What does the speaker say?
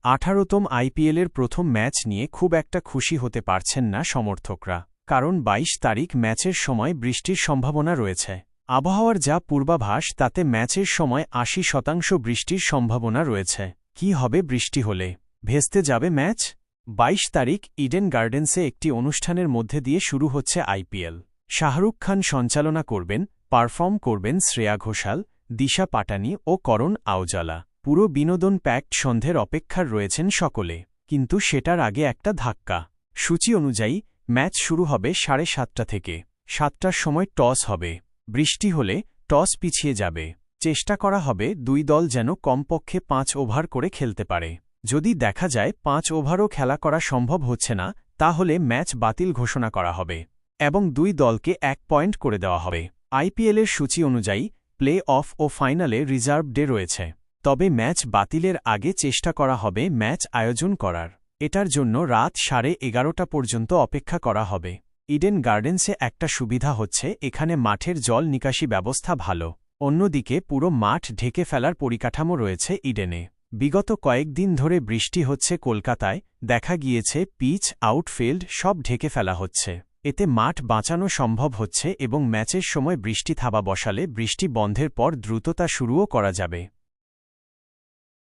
18তম আইপিএলের প্রথম ম্যাচ নিয়ে খুব একটা খুশি হতে পারছেন না সমর্থকরা, কারণ ২২ তারিখ ম্যাচের সময় বৃষ্টির সম্ভাবনা রয়েছে। আবহাওয়ার যা পূর্বাভাস তাতে ম্যাচের সময় ৮০% বৃষ্টির সম্ভাবনা রয়েছে। কি হবে বৃষ্টি হলে? ভেস্তে যাবে ম্যাচ? ২২ তারিখ ইডেন গার্ডেন্সে একটি অনুষ্ঠানের মধ্যে দিয়ে শুরু হচ্ছে আইপিএল। শাহরুখ খান সঞ্চালনা করবেন, পারফর্ম করবেন শ্রেয়া ঘোষাল, দিশা পাটানি ও করণ আউজালা। পুরো বিনোদন প্যাকড সন্ধ্যের অপেক্ষার রয়েছেন সকলে, কিন্তু সেটার আগে একটা ধাক্কা। সূচি অনুযায়ী ম্যাচ শুরু হবে ৭:৩০ থেকে। ৭টার সময় টস হবে। বৃষ্টি হলে টস পিছিয়ে যাবে। চেষ্টা করা হবে দুই দল যেন কমপক্ষে ৫ ওভার করে খেলতে পারে। যদি দেখা যায় ৫ ওভারও খেলা করা সম্ভব হচ্ছে না, তাহলে ম্যাচ বাতিল ঘোষণা করা হবে এবং দুই দলকে ১ পয়েন্ট করে দেওয়া হবে। আইপিএলের সূচি অনুযায়ী প্লে অফ ও ফাইনালে রিজার্ভ ডে রয়েছে, তবে ম্যাচ বাতিলের আগে চেষ্টা করা হবে ম্যাচ আয়োজন করার। এটার জন্য রাত 11:30 পর্যন্ত অপেক্ষা করা হবে। ইডেন গার্ডেন্সে একটা সুবিধা হচ্ছে, এখানে মাঠের জল নিকাশি ব্যবস্থা ভালো। অন্যদিকে পুরো মাঠ ঢেকে ফেলার পরিকাঠামো রয়েছে ইডেনে। বিগত কয়েকদিন ধরে বৃষ্টি হচ্ছে কলকাতায়, দেখা গিয়েছে পিচ, আউটফিল্ড সব ঢেকে ফেলা হচ্ছে। এতে মাঠ বাঁচানো সম্ভব হচ্ছে এবং ম্যাচের সময় বৃষ্টি থাবা বসালে বৃষ্টি বন্ধের পর দ্রুত তা শুরুও করা যাবে।